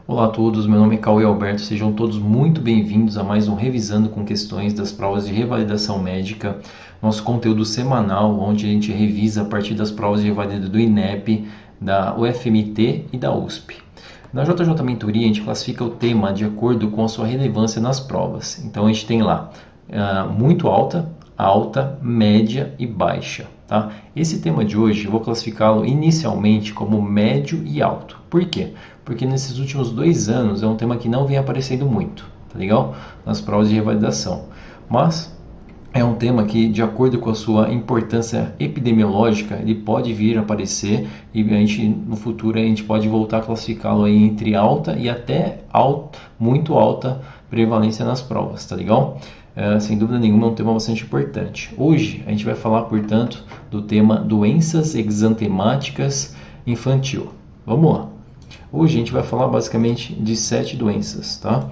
Olá a todos, meu nome é Cauê Alberto, sejam todos muito bem-vindos a mais um Revisando com Questões das Provas de Revalidação Médica, nosso conteúdo semanal, onde a gente revisa a partir das provas de revalidação do INEP, da UFMT e da USP. Na JJ Mentoria, a gente classifica o tema de acordo com a sua relevância nas provas. Então, a gente tem lá muito alta, alta, média e baixa. Tá? Esse tema de hoje eu vou classificá-lo inicialmente como médio e alto. Por quê? Porque nesses últimos 2 anos é um tema que não vem aparecendo muito, tá legal? Nas provas de revalidação. Mas é um tema que, de acordo com a sua importância epidemiológica, ele pode vir a aparecer e no futuro a gente pode voltar a classificá-lo aí entre alta e até muito alta prevalência nas provas, tá legal? Sem dúvida nenhuma é um tema bastante importante. Hoje a gente vai falar, portanto, do tema doenças exantemáticas infantil. Vamos lá. Hoje a gente vai falar basicamente de 7 doenças, tá?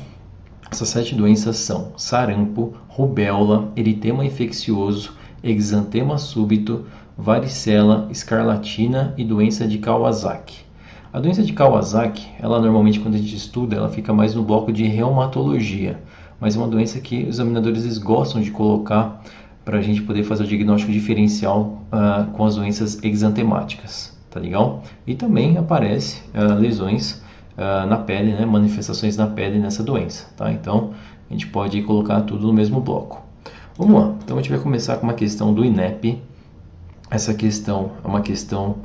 Essas 7 doenças são sarampo, rubéola, eritema infeccioso, exantema súbito, varicela, escarlatina e doença de Kawasaki. A doença de Kawasaki, ela normalmente quando a gente estuda, ela fica mais no bloco de reumatologia, mas é uma doença que os examinadores eles gostam de colocar para a gente poder fazer o diagnóstico diferencial com as doenças exantemáticas, tá legal? E também aparece lesões na pele, né? Manifestações na pele nessa doença, tá? Então a gente pode colocar tudo no mesmo bloco. Vamos lá, então a gente vai começar com uma questão do INEP. Essa questão é uma questão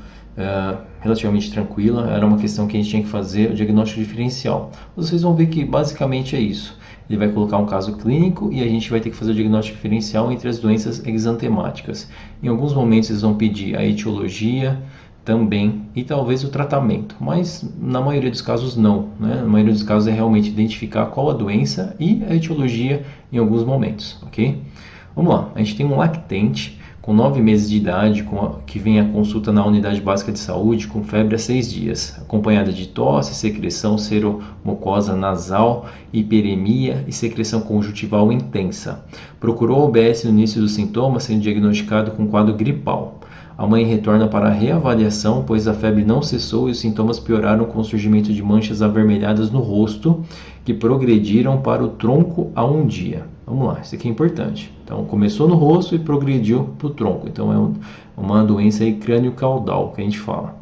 relativamente tranquila, era uma questão que a gente tinha que fazer o diagnóstico diferencial. Vocês vão ver que basicamente é isso. Ele vai colocar um caso clínico e a gente vai ter que fazer o diagnóstico diferencial entre as doenças exantemáticas. Em alguns momentos eles vão pedir a etiologia também e talvez o tratamento, mas na maioria dos casos não, né? Na maioria dos casos é realmente identificar qual a doença e a etiologia em alguns momentos, ok? Vamos lá, a gente tem um lactente com 9 meses de idade, que vem à consulta na unidade básica de saúde com febre há 6 dias, acompanhada de tosse, secreção seromucosa nasal, hiperemia e secreção conjuntival intensa. Procurou a OBS no início dos sintomas, sendo diagnosticado com quadro gripal. A mãe retorna para a reavaliação, pois a febre não cessou e os sintomas pioraram com o surgimento de manchas avermelhadas no rosto, que progrediram para o tronco a 1 dia. Vamos lá, isso aqui é importante. Então, começou no rosto e progrediu para o tronco. Então, é uma doença crânio-caudal que a gente fala.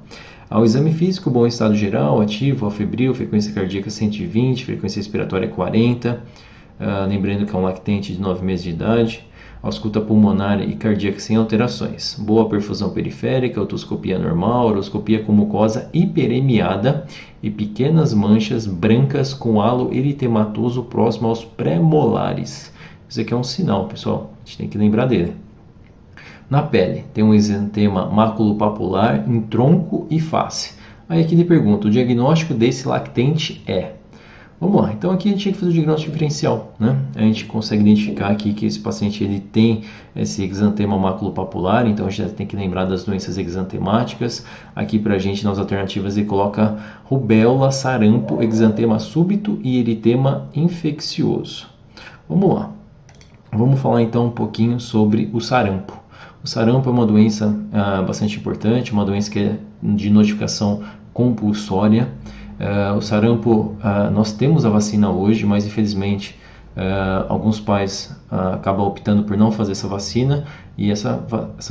Ao exame físico, bom estado geral, ativo, afebril, frequência cardíaca 120, frequência respiratória 40. Lembrando que é um lactente de 9 meses de idade. Ausculta pulmonar e cardíaca sem alterações. Boa perfusão periférica, otoscopia normal, horoscopia com mucosa hiperemiada e pequenas manchas brancas com halo eritematoso próximo aos pré-molares. Isso aqui é um sinal, pessoal. A gente tem que lembrar dele. Na pele, tem um exantema maculopapular em tronco e face. Aí aqui ele pergunta, o diagnóstico desse lactente é... Vamos lá, então aqui a gente tem que fazer o diagnóstico diferencial, né? A gente consegue identificar aqui que esse paciente ele tem esse exantema maculopapular, então a gente já tem que lembrar das doenças exantemáticas. Aqui pra gente, nas alternativas, ele coloca rubéola, sarampo, exantema súbito e eritema infeccioso. Vamos lá, vamos falar então um pouquinho sobre o sarampo. O sarampo é uma doença bastante importante, uma doença que é de notificação compulsória. O sarampo, nós temos a vacina hoje, mas infelizmente alguns pais acabam optando por não fazer essa vacina e essa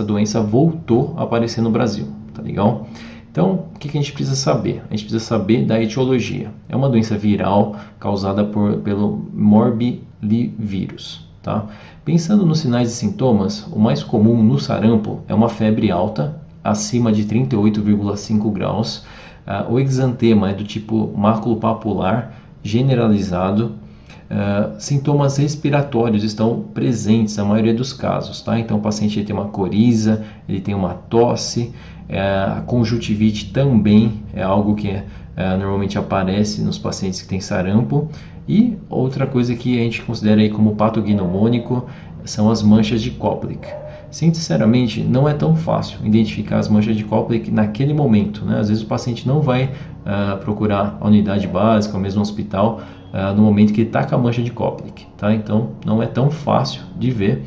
doença voltou a aparecer no Brasil, tá legal? Então, o que a gente precisa saber? A gente precisa saber da etiologia. É uma doença viral causada pelo morbilivírus, tá? Pensando nos sinais e sintomas, o mais comum no sarampo é uma febre alta, acima de 38,5 graus, o exantema é do tipo maculopapular generalizado. Sintomas respiratórios estão presentes na maioria dos casos, tá? Então o paciente ele tem uma coriza, ele tem uma tosse, a conjuntivite também é algo que normalmente aparece nos pacientes que têm sarampo. E outra coisa que a gente considera aí como patognomônico são as manchas de Koplik. Sinceramente, não é tão fácil identificar as manchas de Koplik naquele momento, né? Às vezes o paciente não vai procurar a unidade básica, ou mesmo o hospital, no momento que ele está com a mancha de Koplik, tá? Então, não é tão fácil de ver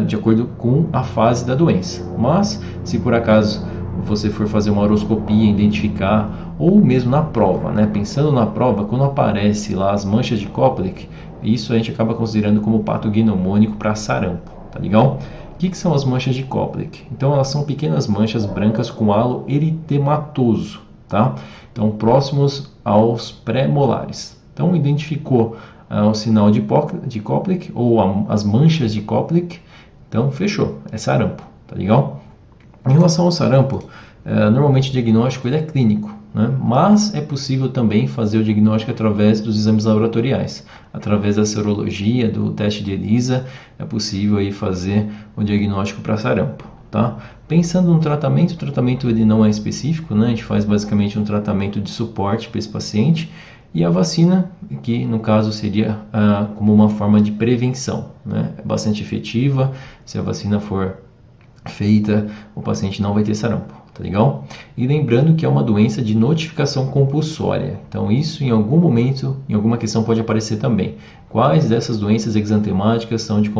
de acordo com a fase da doença. Mas, se por acaso você for fazer uma horoscopia, identificar ou mesmo na prova, né? Pensando na prova, quando aparece lá as manchas de Koplik, isso a gente acaba considerando como patognomônico para sarampo, tá legal? O que são as manchas de Koplik? Então elas são pequenas manchas brancas com halo eritematoso, tá? Então próximos aos pré-molares. Então identificou o sinal de Koplik ou as manchas de Koplik, então fechou, é sarampo, tá legal? Em relação ao sarampo, normalmente o diagnóstico ele é clínico, né? Mas é possível também fazer o diagnóstico através dos exames laboratoriais. Através da serologia, do teste de ELISA, é possível aí fazer o diagnóstico para sarampo. Tá? Pensando no tratamento, o tratamento ele não é específico, né? A gente faz basicamente um tratamento de suporte para esse paciente, e a vacina, que no caso seria como uma forma de prevenção, né? É bastante efetiva. Se a vacina for feita, o paciente não vai ter sarampo, tá legal? E lembrando que é uma doença de notificação compulsória, então isso em algum momento, em alguma questão pode aparecer também. Quais dessas doenças exantemáticas são de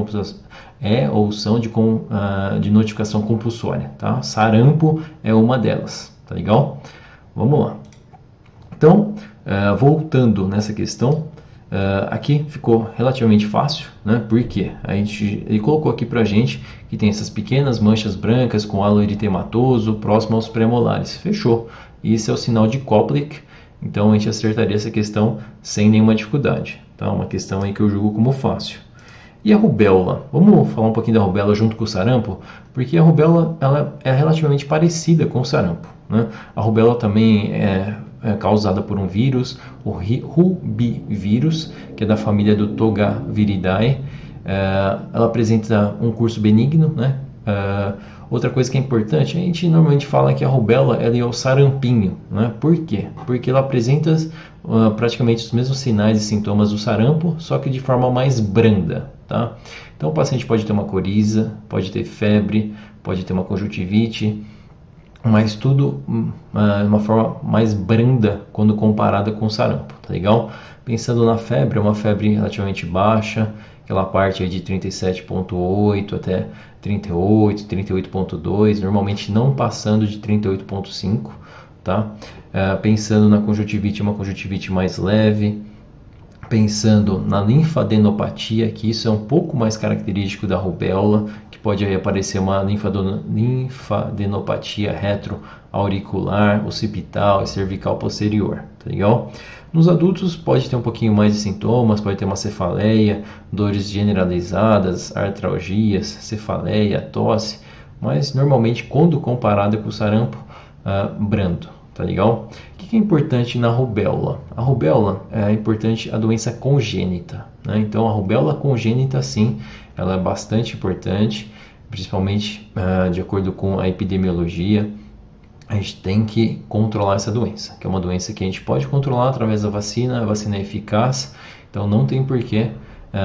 de notificação compulsória, tá? Sarampo é uma delas, tá legal? Vamos lá. Então, voltando nessa questão, aqui ficou relativamente fácil, né? Porque ele colocou aqui pra gente que tem essas pequenas manchas brancas com halo eritematoso próximo aos pré-molares. Fechou. Isso é o sinal de Koplik, então a gente acertaria essa questão sem nenhuma dificuldade. Tá? Uma questão aí que eu julgo como fácil. E a rubéola? Vamos falar um pouquinho da rubéola junto com o sarampo, porque a rubéola ela é relativamente parecida com o sarampo, né? A rubéola também é causada por um vírus, o rubivírus, que é da família do Togaviridae. Ela apresenta um curso benigno, né? Outra coisa que é importante, a gente normalmente fala que a rubéola ela é o sarampinho, né? Por quê? Porque ela apresenta praticamente os mesmos sinais e sintomas do sarampo, só que de forma mais branda, tá? Então o paciente pode ter uma coriza, pode ter febre, pode ter uma conjuntivite, mas tudo de uma forma mais branda quando comparada com o sarampo, tá legal? Pensando na febre, é uma febre relativamente baixa, aquela parte aí de 37,8 até 38, 38,2, normalmente não passando de 38,5, tá? Pensando na conjuntivite, uma conjuntivite mais leve. Pensando na linfadenopatia, que isso é um pouco mais característico da rubéola, que pode aí aparecer uma linfadenopatia retroauricular, occipital e cervical posterior, tá legal? Nos adultos pode ter um pouquinho mais de sintomas, pode ter uma cefaleia, dores generalizadas, artralgias, cefaleia, tosse, mas normalmente quando comparada com o sarampo, brando. Tá legal? O que é importante na rubéola? A rubéola é importante a doença congênita, né? Então a rubéola congênita sim, ela é bastante importante, principalmente de acordo com a epidemiologia. A gente tem que controlar essa doença, que é uma doença que a gente pode controlar através da vacina, a vacina é eficaz, então não tem porquê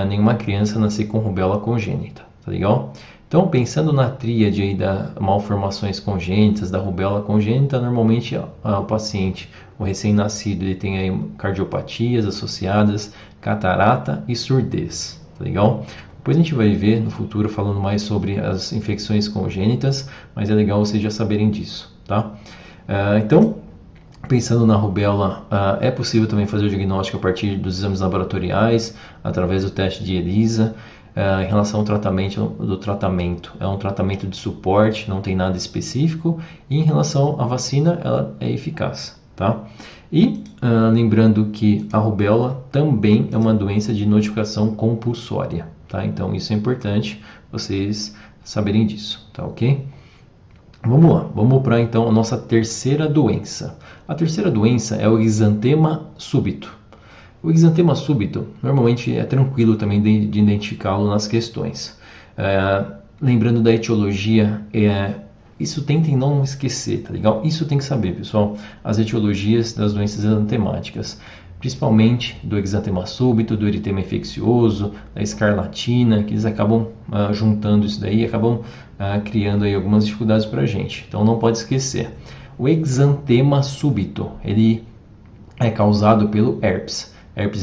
nenhuma criança nascer com rubéola congênita, tá legal? Então, pensando na tríade aí das malformações congênitas, da rubéola congênita, normalmente o paciente, o recém-nascido, ele tem aí cardiopatias associadas, catarata e surdez, tá legal? Depois a gente vai ver no futuro falando mais sobre as infecções congênitas, mas é legal vocês já saberem disso, tá? Então, pensando na rubéola, é possível também fazer o diagnóstico a partir dos exames laboratoriais, através do teste de ELISA. Em relação ao tratamento, é um tratamento de suporte, não tem nada específico, e em relação à vacina, ela é eficaz, tá? E lembrando que a rubéola também é uma doença de notificação compulsória, tá? Então isso é importante vocês saberem disso, tá ok? Vamos lá, vamos para então a nossa terceira doença. A terceira doença é o exantema súbito. O exantema súbito, normalmente é tranquilo também de identificá-lo nas questões. Lembrando da etiologia, isso tentem não esquecer, tá legal? Isso tem que saber, pessoal, as etiologias das doenças exantemáticas, principalmente do exantema súbito, do eritema infeccioso, da escarlatina, que eles acabam juntando isso daí, acabam criando aí algumas dificuldades para a gente. Então não pode esquecer. O exantema súbito, ele é causado pelo herpes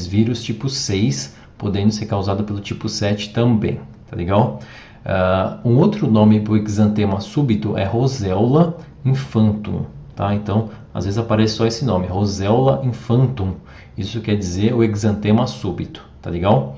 vírus tipo 6, podendo ser causado pelo tipo 7 também, tá legal? Um outro nome para o exantema súbito é Roseola infantum, tá? Então, às vezes aparece só esse nome, Roseola infantum. Isso quer dizer o exantema súbito, tá legal?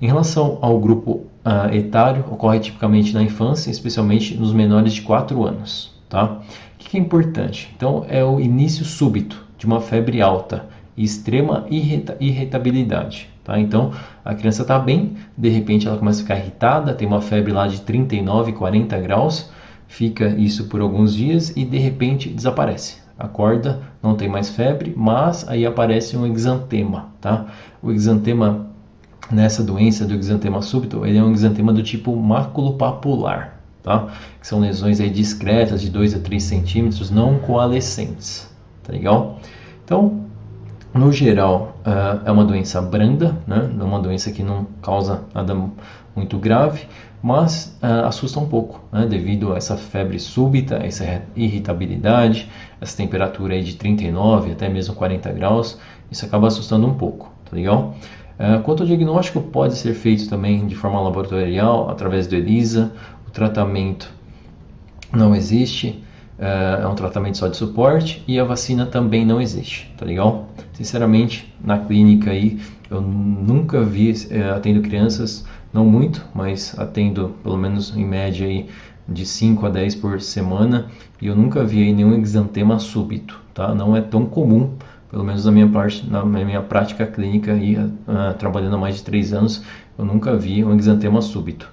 Em relação ao grupo etário, ocorre tipicamente na infância, especialmente nos menores de 4 anos, tá? O que é importante? Então, é o início súbito de uma febre alta e extrema irritabilidade, tá? Então, a criança está bem, de repente ela começa a ficar irritada, tem uma febre lá de 39, 40 graus, fica isso por alguns dias e de repente desaparece. Acorda, não tem mais febre, mas aí aparece um exantema, tá? O exantema, nessa doença do exantema súbito, ele é um exantema do tipo maculopapular, tá? Que são lesões aí discretas de 2 a 3 centímetros, não coalescentes, tá legal? Então, no geral, é uma doença branda, né? É uma doença que não causa nada muito grave, mas assusta um pouco, né? Devido a essa febre súbita, essa irritabilidade, essa temperatura aí de 39 até mesmo 40 graus, isso acaba assustando um pouco, tá legal? Quanto ao diagnóstico, pode ser feito também de forma laboratorial, através do ELISA. O tratamento não existe, é um tratamento só de suporte, e a vacina também não existe, tá legal? Sinceramente, na clínica aí, eu nunca vi, atendo crianças, não muito, mas atendo pelo menos em média aí de 5 a 10 por semana, e eu nunca vi aí nenhum exantema súbito, tá? Não é tão comum, pelo menos na minha prática clínica, aí, trabalhando há mais de 3 anos, eu nunca vi um exantema súbito.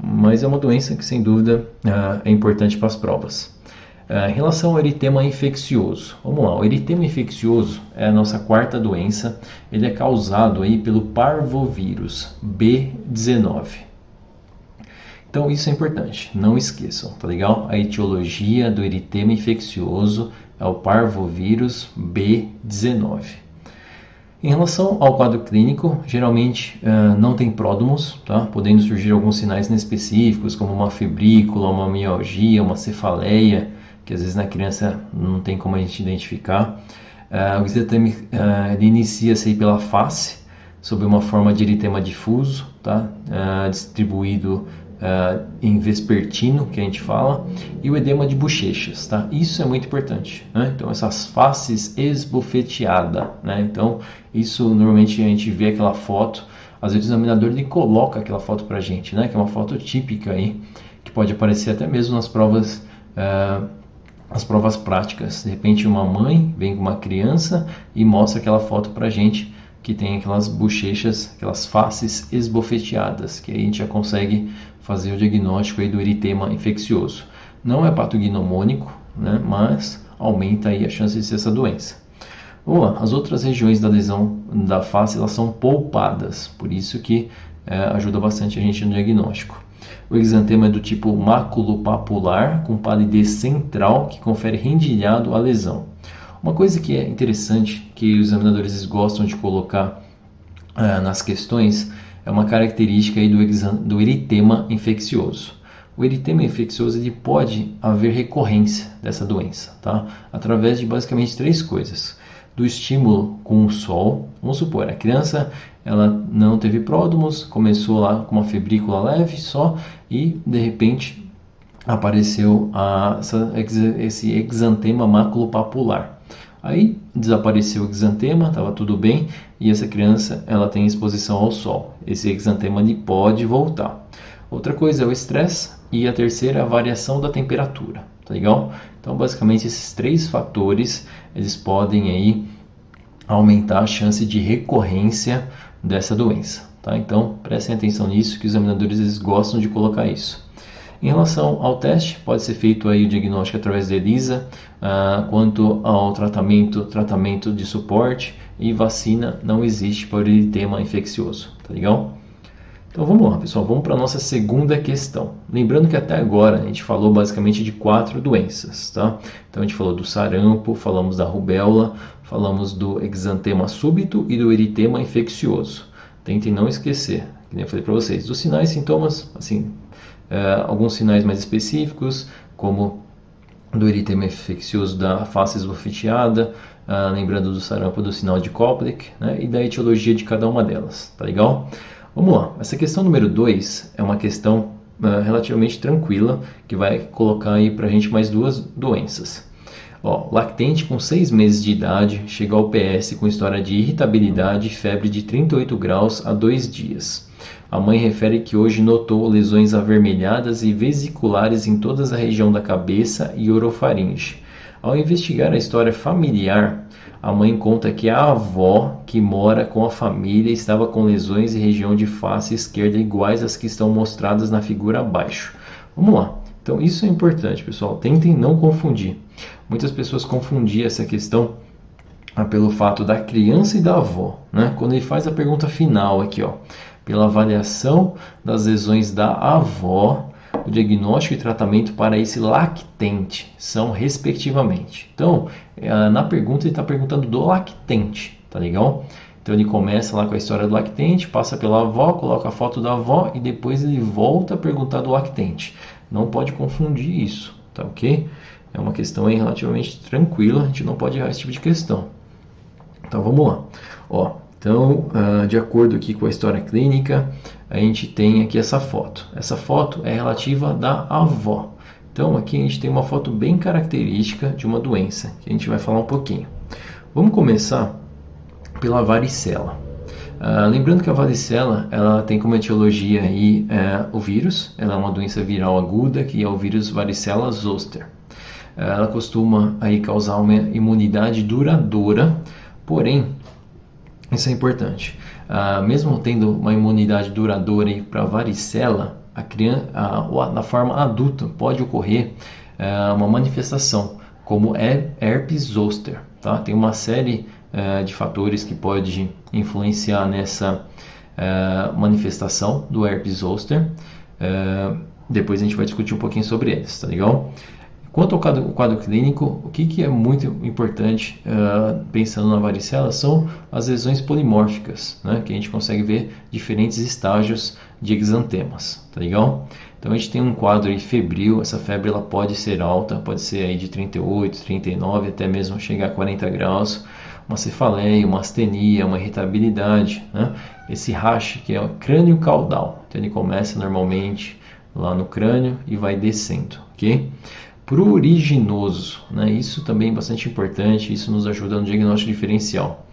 Mas é uma doença que, sem dúvida, é importante para as provas. Em relação ao eritema infeccioso, vamos lá, o eritema infeccioso é a nossa quarta doença, ele é causado aí pelo parvovírus B19. Então isso é importante, não esqueçam, tá legal? A etiologia do eritema infeccioso é o parvovírus B19. Em relação ao quadro clínico, geralmente não tem pródromos, tá? Podendo surgir alguns sinais inespecíficos, como uma febrícula, uma mialgia, uma cefaleia, que às vezes na criança não tem como a gente identificar. O exantema ele inicia-se aí pela face, sob uma forma de eritema difuso, tá? Distribuído em vespertino, que a gente fala, e o edema de bochechas, tá? Isso é muito importante, né? Então, essas faces esbofeteadas, né? Então, isso normalmente a gente vê aquela foto, às vezes o examinador ele coloca aquela foto pra gente, né? Que é uma foto típica aí, que pode aparecer até mesmo nas provas práticas. De repente, uma mãe vem com uma criança e mostra aquela foto pra gente, que tem aquelas bochechas, aquelas faces esbofeteadas, que aí a gente já consegue fazer o diagnóstico aí do eritema infeccioso. Não é patognomônico, né, mas aumenta aí a chance de ser essa doença. Vamos lá, as outras regiões da lesão da face, elas são polpadas, por isso que ajuda bastante a gente no diagnóstico. O exantema é do tipo maculopapular, com palidez central, que confere rendilhado à lesão. Uma coisa que é interessante, que os examinadores gostam de colocar nas questões, é uma característica aí do eritema infeccioso. O eritema infeccioso, ele pode haver recorrência dessa doença, tá? Através de basicamente 3 coisas. Do estímulo com o sol, vamos supor, a criança ela não teve pródromos, começou lá com uma febrícula leve só, e de repente apareceu esse exantema maculopapular. Aí desapareceu o exantema, estava tudo bem, e essa criança ela tem exposição ao sol. Esse exantema ele pode voltar. Outra coisa é o estresse, e a terceira é a variação da temperatura, tá legal? Então basicamente esses 3 fatores, eles podem aí aumentar a chance de recorrência dessa doença, tá? Então prestem atenção nisso, que os examinadores eles gostam de colocar isso. Em relação ao teste, pode ser feito aí o diagnóstico através da ELISA. Quanto ao tratamento de suporte e vacina, não existe para o eritema infeccioso, tá legal? Então vamos lá, pessoal, vamos para a nossa segunda questão. Lembrando que até agora a gente falou basicamente de 4 doenças, tá? Então a gente falou do sarampo, falamos da rubéola, falamos do exantema súbito e do eritema infeccioso. Tentem não esquecer, que nem eu falei para vocês, dos sinais e sintomas, assim, alguns sinais mais específicos, como do eritema infeccioso da face esbofeteada, lembrando do sarampo do sinal de Koplik, né, e da etiologia de cada uma delas, tá legal? Vamos lá, essa questão número 2 é uma questão relativamente tranquila, que vai colocar aí pra gente mais 2 doenças. Ó, lactente com 6 meses de idade, chega ao PS com história de irritabilidade e febre de 38 graus há 2 dias. A mãe refere que hoje notou lesões avermelhadas e vesiculares em toda a região da cabeça e orofaringe. Ao investigar a história familiar, a mãe conta que a avó, que mora com a família, estava com lesões em região de face esquerda iguais às que estão mostradas na figura abaixo. Vamos lá. Então isso é importante, pessoal. Tentem não confundir. Muitas pessoas confundiam essa questão pelo fato da criança e da avó, né? Quando ele faz a pergunta final aqui, ó, pela avaliação das lesões da avó, o diagnóstico e tratamento para esse lactente são respectivamente. Então, na pergunta ele está perguntando do lactente, tá legal? Então ele começa lá com a história do lactente, passa pela avó, coloca a foto da avó e depois ele volta a perguntar do lactente. Não pode confundir isso, tá ok? É uma questão aí relativamente tranquila, a gente não pode errar esse tipo de questão. Então vamos lá. Ó, então, de acordo aqui com a história clínica, a gente tem aqui essa foto. Essa foto é relativa da avó. Então aqui a gente tem uma foto bem característica de uma doença, que a gente vai falar um pouquinho. Vamos começar pela varicela. Lembrando que a varicela ela tem como etiologia aí, o vírus. Ela é uma doença viral aguda que é o vírus varicela zoster. Ela costuma aí causar uma imunidade duradoura, porém, isso é importante, mesmo tendo uma imunidade duradoura para a varicela, a criança, na forma adulta pode ocorrer uma manifestação como herpes zoster. Tá? Tem uma série de fatores que pode influenciar nessa manifestação do herpes zoster. Depois a gente vai discutir um pouquinho sobre eles, tá legal? Quanto ao quadro clínico, o que é muito importante pensando na varicela são as lesões polimórficas, né? Que a gente consegue ver diferentes estágios de exantemas, tá legal? Então a gente tem um quadro aí febril, essa febre ela pode ser alta, pode ser aí de 38, 39, até mesmo chegar a 40 graus, uma cefaleia, uma astenia, uma irritabilidade, né? Esse rache que é o crânio caudal, então ele começa normalmente lá no crânio e vai descendo, ok? Pruriginoso, né? Isso também é bastante importante, isso nos ajuda no diagnóstico diferencial.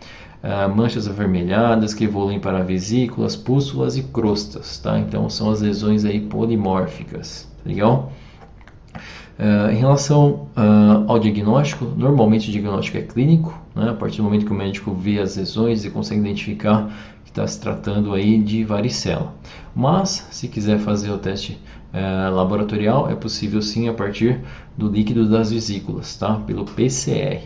Manchas avermelhadas que evoluem para vesículas, pústulas e crostas, tá? Então são as lesões aí polimórficas, tá legal? Em relação ao diagnóstico, normalmente o diagnóstico é clínico, né? A partir do momento que o médico vê as lesões e consegue identificar que está se tratando aí de varicela. Mas, se quiser fazer o teste laboratorial, é possível sim a partir do líquido das vesículas, tá? Pelo PCR.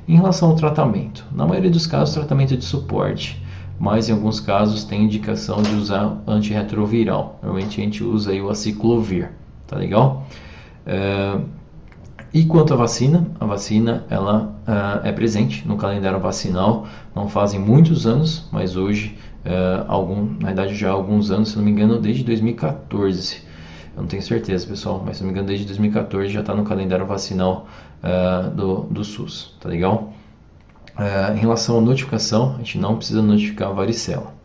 Em relação ao tratamento, na maioria dos casos, tratamento é de suporte, mas em alguns casos tem indicação de usar antirretroviral. Normalmente a gente usa aí o aciclovir, tá legal? E quanto à vacina, a vacina ela é presente no calendário vacinal, não fazem muitos anos, mas hoje, na verdade já há alguns anos, se não me engano, desde 2014. Eu não tenho certeza, pessoal, mas se não me engano, desde 2014 já está no calendário vacinal do SUS, tá legal? Em relação à notificação, a gente não precisa notificar a varicela.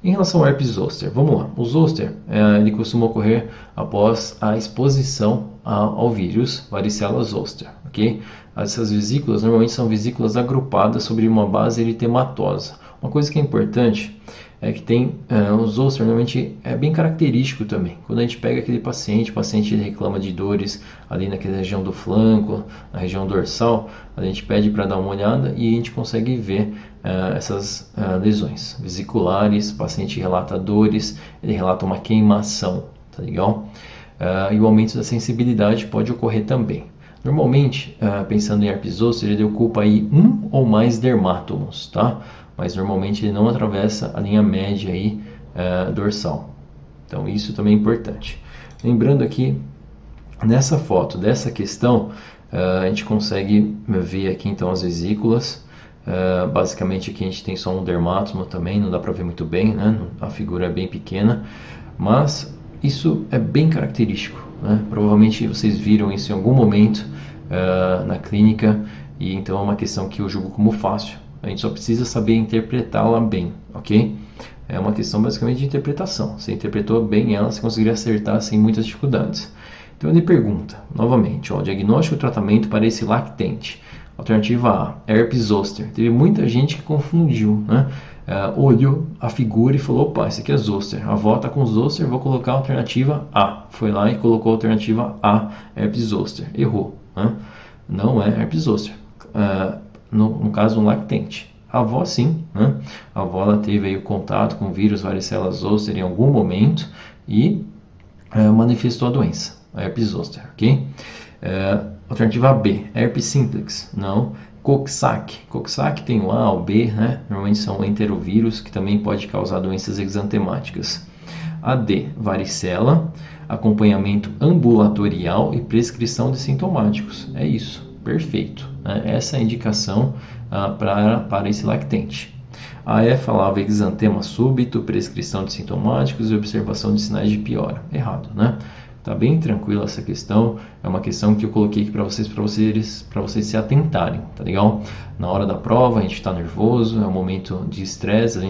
Em relação ao herpes zoster, vamos lá. O zoster ele costuma ocorrer após a exposição ao vírus varicela zoster, ok? Essas vesículas normalmente são vesículas agrupadas sobre uma base eritematosa. Uma coisa que é importante é que tem o zoster normalmente é bem característico também. Quando a gente pega aquele paciente, o paciente ele reclama de dores ali naquela região do flanco, na região dorsal, a gente pede para dar uma olhada e a gente consegue ver essas lesões vesiculares. O paciente relata dores, ele relata uma queimação, tá legal? E o aumento da sensibilidade pode ocorrer também. Normalmente, pensando em herpes zoster, ele ocupa aí um ou mais dermátomos, tá? Mas normalmente ele não atravessa a linha média aí, dorsal. Então isso também é importante. Lembrando aqui, nessa foto dessa questão, a gente consegue ver aqui então as vesículas. Basicamente aqui a gente tem só um dermátomo também, não dá para ver muito bem, né? A figura é bem pequena, mas isso é bem característico, né? Provavelmente vocês viram isso em algum momento na clínica, e então é uma questão que eu julgo como fácil. A gente só precisa saber interpretá-la bem, ok? É uma questão basicamente de interpretação. Você interpretou bem ela, você conseguiria acertar sem muitas dificuldades. Então ele pergunta, novamente, ó, diagnóstico e tratamento para esse lactente. Alternativa A, herpes zoster. Teve muita gente que confundiu, né? Olhou a figura e falou, opa, esse aqui é zoster. A avó está com zoster, vou colocar a alternativa A. Foi lá e colocou a alternativa A, herpes zoster. Errou, né? Não é herpes zoster. No caso, um lactente. A avó sim, né? A avó ela teve aí o contato com o vírus varicela zoster em algum momento e manifestou a doença, a herpes zoster, ok? Alternativa B, herpes simplex, não. Coxsackie. Coxsackie tem o A, o B, né? Normalmente são enterovírus que também pode causar doenças exantemáticas. A D, varicela, acompanhamento ambulatorial e prescrição de sintomáticos. É isso, perfeito, né? Essa é a indicação para esse lactente. A E falava exantema súbito, prescrição de sintomáticos e observação de sinais de piora. Errado, né? Tá bem tranquila essa questão, é uma questão que eu coloquei aqui para vocês se atentarem, tá legal? Na hora da prova a gente está nervoso, é um momento de estresse, às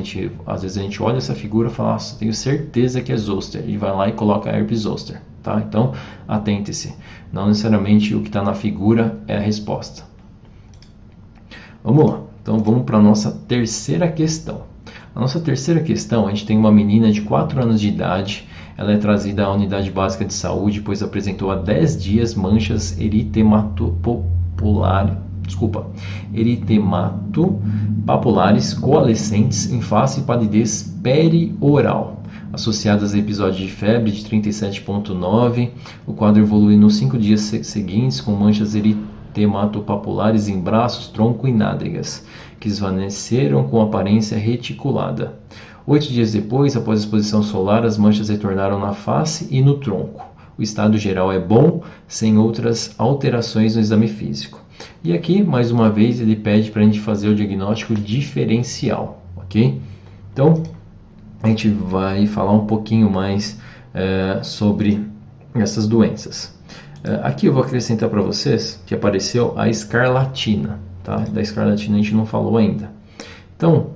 vezes a gente olha essa figura e fala, nossa, tenho certeza que é zoster, e vai lá e coloca herpes zoster, tá? Então, atente-se, não necessariamente o que está na figura é a resposta. Vamos lá, então vamos para a nossa terceira questão. A nossa terceira questão, a gente tem uma menina de 4 anos de idade. Ela é trazida à unidade básica de saúde, pois apresentou há 10 dias manchas eritemapapulares coalescentes em face e palidez perioral, associadas a episódios de febre de 37,9. O quadro evolui nos 5 dias seguintes com manchas eritemapapulares em braços, tronco e nádegas, que esvaneceram com aparência reticulada. 8 dias depois, após a exposição solar, as manchas retornaram na face e no tronco. O estado geral é bom, sem outras alterações no exame físico. E aqui, mais uma vez, ele pede para a gente fazer o diagnóstico diferencial, ok? Então, a gente vai falar um pouquinho mais sobre essas doenças. Aqui eu vou acrescentar para vocês que apareceu a escarlatina, tá? Da escarlatina a gente não falou ainda. Então,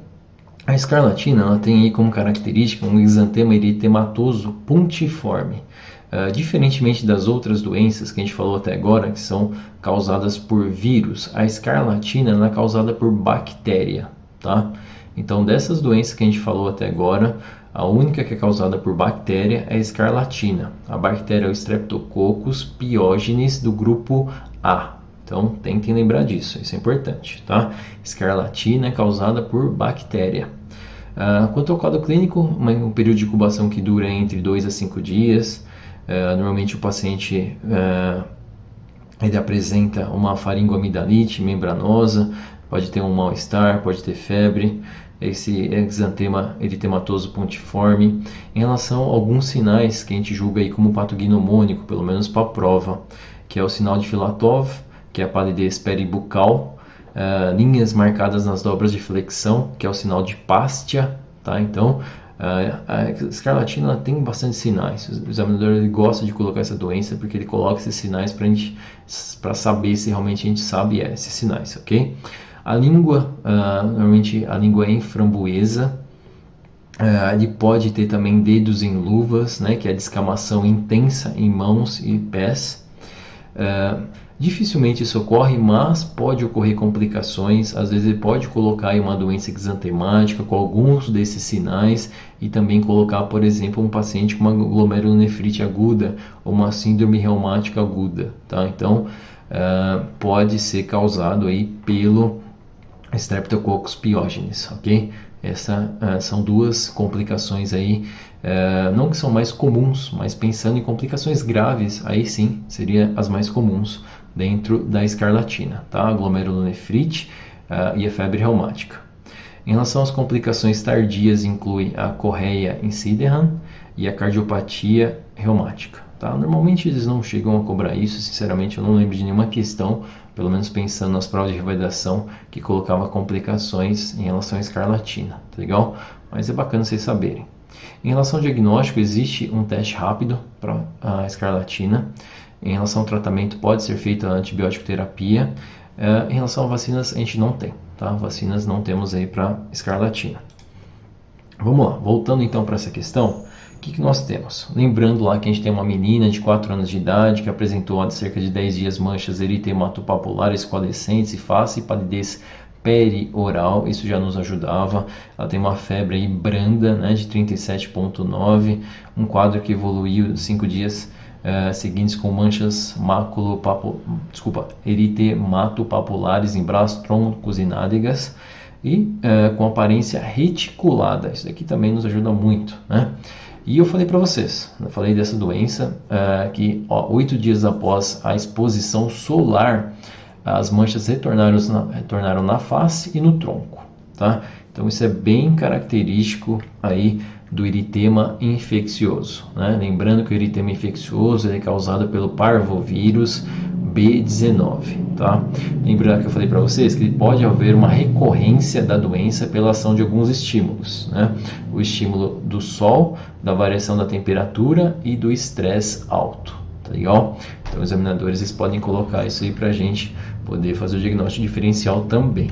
a escarlatina ela tem aí como característica um exantema eritematoso puntiforme. Diferentemente das outras doenças que a gente falou até agora, que são causadas por vírus, a escarlatina ela é causada por bactéria, tá? Então, dessas doenças que a gente falou até agora, a única que é causada por bactéria é a escarlatina. A bactéria é o Streptococcus pyogenes do grupo A. Então, tentem lembrar disso, isso é importante, tá? Escarlatina é causada por bactéria. Quanto ao quadro clínico, um período de incubação que dura entre 2 a 5 dias. Normalmente o paciente ele apresenta uma faringoamidalite membranosa, pode ter um mal-estar, pode ter febre, esse exantema eritematoso pontiforme. Em relação a alguns sinais que a gente julga aí como patognomônico, pelo menos para a prova, que é o sinal de Filatov, que é a palidez peribucal, linhas marcadas nas dobras de flexão, que é o sinal de Pastia, tá? Então, a escarlatina tem bastante sinais. O examinador ele gosta de colocar essa doença porque ele coloca esses sinais para saber se realmente a gente sabe esses sinais, ok? A língua, normalmente a língua é em framboesa. Ele pode ter também dedos em luvas, né, que é a descamação intensa em mãos e pés. Dificilmente isso ocorre, mas pode ocorrer complicações. Às vezes ele pode colocar aí uma doença exantemática com alguns desses sinais e também colocar, por exemplo, um paciente com uma glomerulonefrite aguda ou uma síndrome reumática aguda, tá? Então, pode ser causado aí pelo Streptococcus pyogenes, ok? Essas são duas complicações aí, não que são mais comuns, mas pensando em complicações graves, aí sim, seriam as mais comuns dentro da escarlatina, tá? A glomerulonefrite e a febre reumática. Em relação às complicações tardias, inclui a correia em Sydenham e a cardiopatia reumática, tá? Normalmente eles não chegam a cobrar isso, sinceramente eu não lembro de nenhuma questão, pelo menos pensando nas provas de revalidação, que colocava complicações em relação à escarlatina, tá legal? Mas é bacana vocês saberem. Em relação ao diagnóstico, existe um teste rápido para a escarlatina. Em relação ao tratamento, pode ser feita a antibiótico terapia. Em relação a vacinas, a gente não tem, tá? Vacinas não temos aí para escarlatina. Vamos lá, voltando então para essa questão, que nós temos? Lembrando lá que a gente tem uma menina de 4 anos de idade que apresentou há cerca de 10 dias manchas eritematopapular escaldescentes e face e palidez perioral, isso já nos ajudava. Ela tem uma febre aí branda, né, de 37,9, um quadro que evoluiu 5 dias seguintes com manchas eritematopapular em braços, troncos e nádegas e com aparência reticulada. Isso aqui também nos ajuda muito, né? E eu falei para vocês, eu falei dessa doença que 8 dias após a exposição solar, as manchas retornaram na face e no tronco, tá? Então isso é bem característico aí do eritema infeccioso, né? Lembrando que o eritema infeccioso é causado pelo parvovírus B19, tá? Lembrando que eu falei para vocês que pode haver uma recorrência da doença pela ação de alguns estímulos, né? O estímulo do sol, da variação da temperatura e do estresse alto, tá legal? Então os examinadores eles podem colocar isso aí para a gente poder fazer o diagnóstico diferencial também.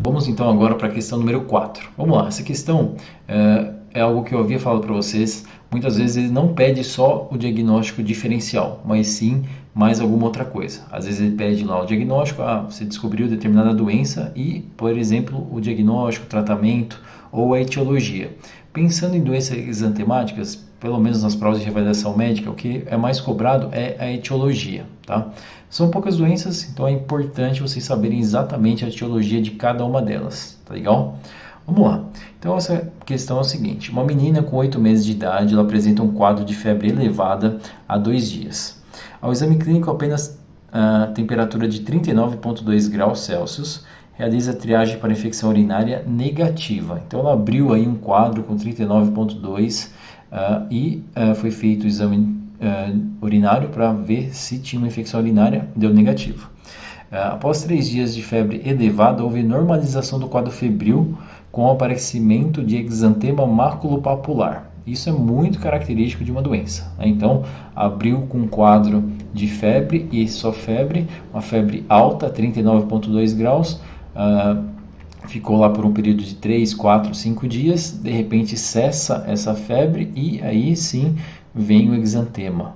Vamos então agora para a questão número 4. Vamos lá, essa questão é algo que eu havia falado para vocês. Muitas vezes ele não pede só o diagnóstico diferencial, mas sim mais alguma outra coisa. Às vezes ele pede lá o diagnóstico, você descobriu determinada doença e, por exemplo, o diagnóstico, o tratamento ou a etiologia. Pensando em doenças exantemáticas, pelo menos nas provas de revalidação médica, o que é mais cobrado é a etiologia, tá? São poucas doenças, então é importante vocês saberem exatamente a etiologia de cada uma delas, tá legal? Vamos lá. Então essa questão é o seguinte: uma menina com 8 meses de idade, ela apresenta um quadro de febre elevada há 2 dias. Ao exame clínico, apenas a temperatura de 39,2 graus Celsius, realiza a triagem para infecção urinária negativa. Então ela abriu aí um quadro com 39,2 e foi feito o exame urinário para ver se tinha uma infecção urinária, deu negativo. Após 3 dias de febre elevada, houve normalização do quadro febril com o aparecimento de exantema maculopapular. Isso é muito característico de uma doença, né? Então, abriu com um quadro de febre e só febre, uma febre alta, 39,2 graus, ficou lá por um período de 3, 4, 5 dias, de repente cessa essa febre e aí sim vem o exantema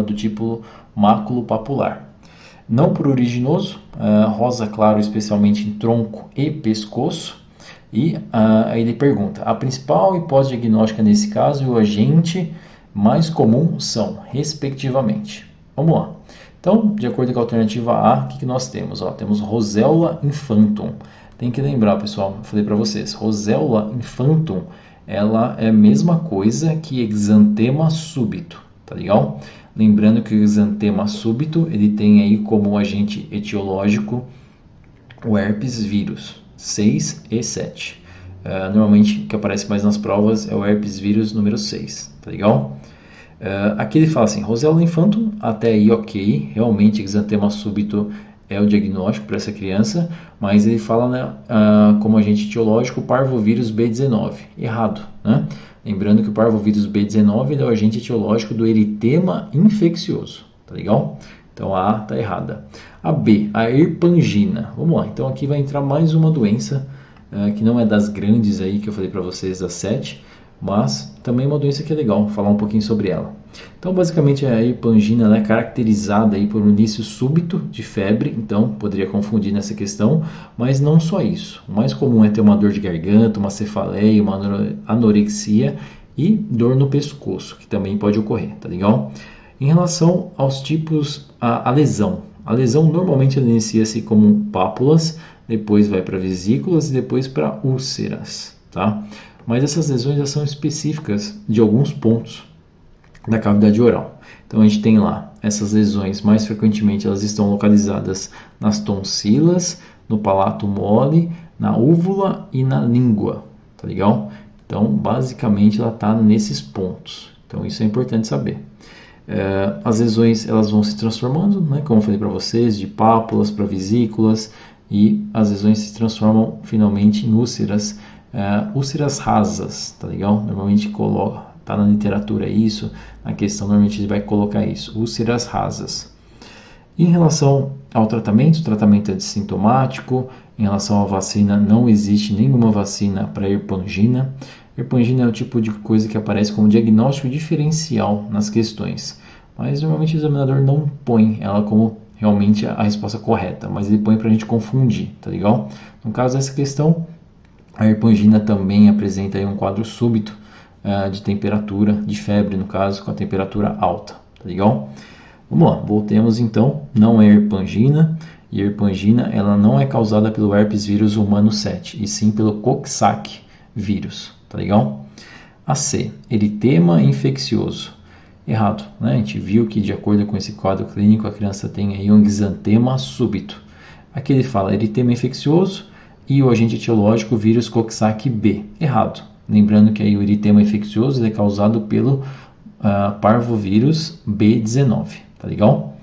do tipo maculopapular. Não pruriginoso, rosa claro especialmente em tronco e pescoço. E aí ele pergunta: a principal hipótese diagnóstica nesse caso e o agente mais comum são, respectivamente. Vamos lá. Então, de acordo com a alternativa A, o que nós temos? Temos Roseola infantum. Tem que lembrar, pessoal, eu falei para vocês, Roseola infantum, ela é a mesma coisa que exantema súbito, tá legal? Lembrando que o exantema súbito, ele tem aí como agente etiológico o herpes vírus 6 e 7. Normalmente o que aparece mais nas provas é o herpes vírus número 6, tá legal? Aqui ele fala assim, Roseola infantum, até aí ok, realmente exantema súbito é o diagnóstico para essa criança, mas ele fala, né, como agente etiológico parvovírus B19, errado, né? Lembrando que o parvovírus B19 é o agente etiológico do eritema infeccioso, tá legal? Então a A está errada. A B, a herpangina. Vamos lá, então aqui vai entrar mais uma doença que não é das grandes aí que eu falei para vocês, das 7, mas também é uma doença que é legal falar um pouquinho sobre ela. Então basicamente a herpangina, ela é caracterizada aí por um início súbito de febre, então poderia confundir nessa questão, mas não só isso. O mais comum é ter uma dor de garganta, uma cefaleia, uma anorexia e dor no pescoço, que também pode ocorrer, tá legal? Em relação aos tipos, a lesão. A lesão normalmente inicia-se como pápulas, depois vai para vesículas e depois para úlceras, tá? Mas essas lesões já são específicas de alguns pontos da cavidade oral. Então a gente tem lá essas lesões, mais frequentemente elas estão localizadas nas tonsilas, no palato mole, na úvula e na língua, tá legal? Então basicamente ela está nesses pontos. Então isso é importante saber. As lesões elas vão se transformando, né, como eu falei para vocês, de pápulas para vesículas, e as lesões se transformam finalmente em úlceras, úlceras rasas, tá legal? Normalmente tá na literatura isso, na questão normalmente ele vai colocar isso, úlceras rasas. Em relação ao tratamento, o tratamento é sintomático. Em relação à vacina, não existe nenhuma vacina para herpangina. Herpangina é o tipo de coisa que aparece como diagnóstico diferencial nas questões, mas normalmente o examinador não põe ela como realmente a resposta correta, mas ele põe para a gente confundir, tá legal? No caso dessa questão, a herpangina também apresenta aí um quadro súbito de temperatura, de febre no caso, com a temperatura alta, tá legal? Vamos lá, voltemos então, não é herpangina, e a herpangina ela não é causada pelo herpes vírus humano 7, e sim pelo Coxsackie vírus, tá legal? A C, eritema infeccioso. Errado, né? A gente viu que de acordo com esse quadro clínico a criança tem aí um exantema súbito. Aqui ele fala eritema infeccioso e o agente etiológico vírus Coxsackie B. Errado. Lembrando que aí o eritema infeccioso é causado pelo parvovírus B19, tá legal?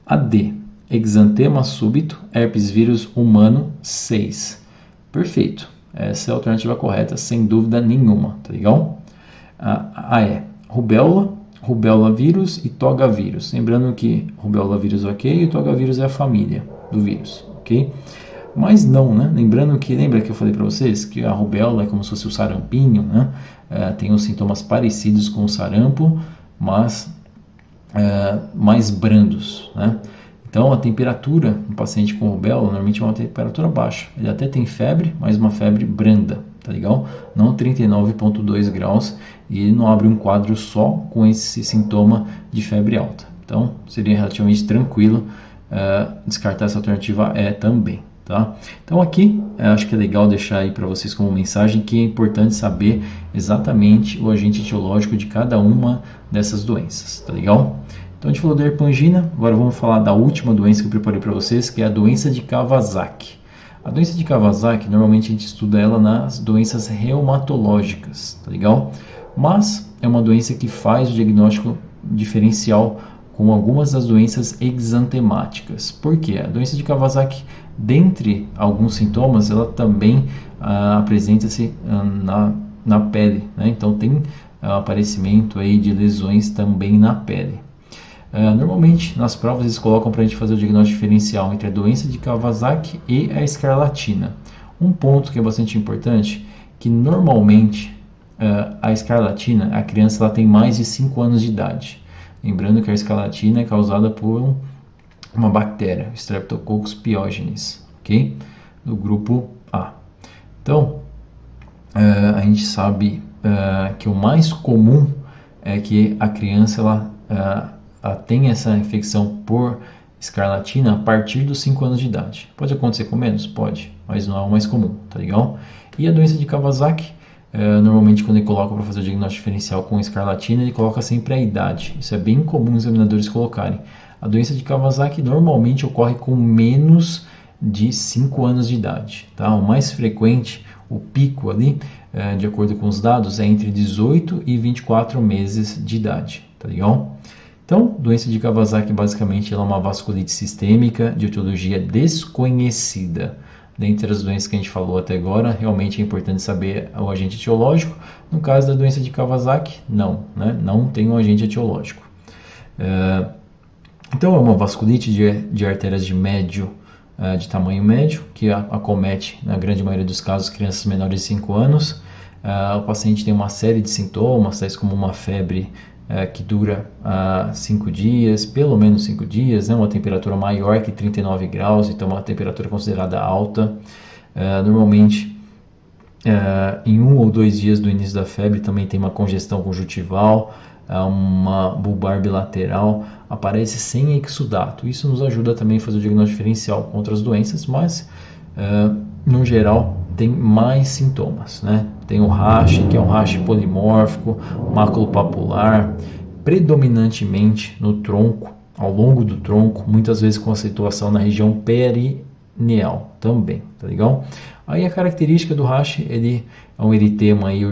A D, exantema súbito, herpes vírus humano 6. Perfeito. Essa é a alternativa correta, sem dúvida nenhuma, tá legal? A E, rubéola vírus e toga vírus. Lembrando que rubéola vírus é ok e toga vírus é a família do vírus, ok? Mas não, né? Lembra que eu falei para vocês que a rubéola é como se fosse o sarampinho, né? Tem os sintomas parecidos com o sarampo, mas mais brandos, né? Então, a temperatura no paciente com rubéola normalmente é uma temperatura baixa. Ele até tem febre, mas uma febre branda, tá legal? Não 39,2 graus, e ele não abre um quadro só com esse sintoma de febre alta. Então, seria relativamente tranquilo descartar essa alternativa E também, tá? Então, aqui, acho que é legal deixar aí para vocês como mensagem que é importante saber exatamente o agente etiológico de cada uma dessas doenças, tá legal? Então a gente falou da herpangina, agora vamos falar da última doença que eu preparei para vocês, que é a doença de Kawasaki. A doença de Kawasaki, normalmente a gente estuda ela nas doenças reumatológicas, tá legal? Mas é uma doença que faz o diagnóstico diferencial com algumas das doenças exantemáticas. Por quê? A doença de Kawasaki, dentre alguns sintomas, ela também apresenta-se na pele, né? Então tem aparecimento aí de lesões também na pele. Normalmente nas provas eles colocam para a gente fazer o diagnóstico diferencial entre a doença de Kawasaki e a escarlatina. Um ponto que é bastante importante, que normalmente a escarlatina, a criança ela tem mais de 5 anos de idade. Lembrando que a escarlatina é causada por uma bactéria, Streptococcus pyogenes, ok? Do grupo A. Então, a gente sabe que o mais comum é que a criança ela tem essa infecção por escarlatina a partir dos 5 anos de idade. Pode acontecer com menos? Pode, mas não é o mais comum, tá legal? E a doença de Kawasaki, normalmente quando ele coloca para fazer o diagnóstico diferencial com escarlatina, ele coloca sempre a idade. Isso é bem comum os examinadores colocarem. A doença de Kawasaki normalmente ocorre com menos de 5 anos de idade, tá? O mais frequente, o pico ali, de acordo com os dados, é entre 18 e 24 meses de idade, tá legal? Então, doença de Kawasaki basicamente ela é uma vasculite sistêmica de etiologia desconhecida. Dentre as doenças que a gente falou até agora, realmente é importante saber o agente etiológico. No caso da doença de Kawasaki, não, né? Não tem um agente etiológico. Então, é uma vasculite de artérias de tamanho médio, que acomete, na grande maioria dos casos, crianças menores de 5 anos. O paciente tem uma série de sintomas, tais como uma febre que dura 5 dias, pelo menos 5 dias, né? Uma temperatura maior que 39 graus, então uma temperatura considerada alta. Normalmente, em 1 ou 2 dias do início da febre, também tem uma congestão conjuntival, uma bulbar bilateral, aparece sem exudato. Isso nos ajuda também a fazer o diagnóstico diferencial com outras doenças, mas, no geral, tem mais sintomas, né? Tem o rash, que é um rash polimórfico, maculopapular, predominantemente no tronco, ao longo do tronco, muitas vezes com acentuação na região perineal também, tá legal? Aí a característica do rash, ele é um eritema aí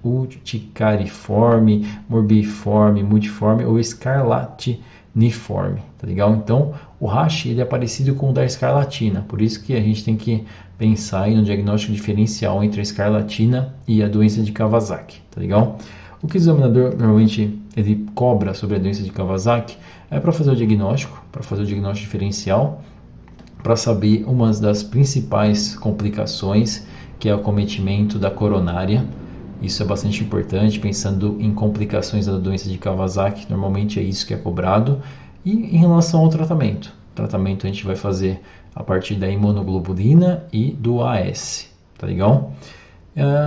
urticariforme, morbiforme, multiforme ou escarlatiniforme, tá legal? Então, o rash ele é parecido com o da escarlatina, por isso que a gente tem que pensar aí no diagnóstico diferencial entre a escarlatina e a doença de Kawasaki, tá legal? O que o examinador normalmente ele cobra sobre a doença de Kawasaki é para fazer o diagnóstico diferencial, para saber uma das principais complicações, que é o acometimento da coronária, Isso é bastante importante, pensando em complicações da doença de Kawasaki, normalmente é isso que é cobrado. E em relação ao tratamento, a gente vai fazer a partir da imunoglobulina e do AS, tá legal?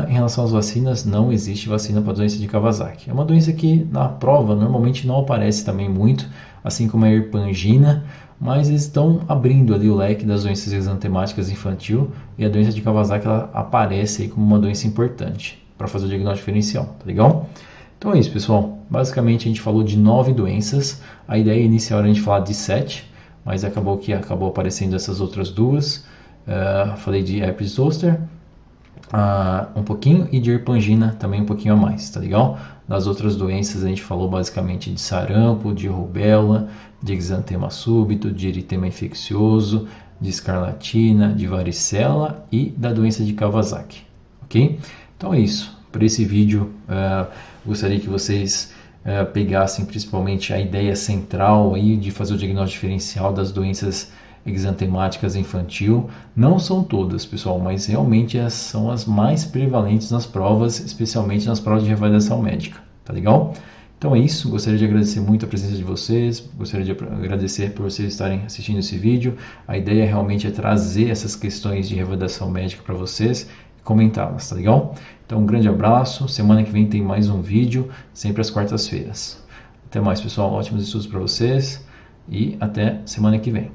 Em relação às vacinas, não existe vacina para a doença de Kawasaki. É uma doença que na prova normalmente não aparece também muito, assim como a herpangina, mas eles estão abrindo ali o leque das doenças exantemáticas infantil e a doença de Kawasaki ela aparece aí como uma doença importante para fazer o diagnóstico diferencial, tá legal? Então é isso, pessoal. Basicamente a gente falou de 9 doenças. A ideia inicial era a gente falar de 7, mas acabou aparecendo essas outras duas. Falei de herpes zoster, um pouquinho, e de herpangina também um pouquinho a mais, tá legal? Das outras doenças a gente falou basicamente de sarampo, de rubéola, de exantema súbito, de eritema infeccioso, de escarlatina, de varicela e da doença de Kawasaki, ok? Então é isso. Para esse vídeo, gostaria que vocês pegassem principalmente a ideia central aí de fazer o diagnóstico diferencial das doenças exantemáticas infantil. Não são todas, pessoal, mas realmente são as mais prevalentes nas provas, especialmente nas provas de revalidação médica, tá legal? Então é isso, gostaria de agradecer muito a presença de vocês, gostaria de agradecer por vocês estarem assistindo esse vídeo. A ideia realmente é trazer essas questões de revalidação médica para vocês e comentá-las, tá legal? Então um grande abraço, semana que vem tem mais um vídeo, sempre às quartas-feiras. Até mais, pessoal, ótimos estudos para vocês e até semana que vem.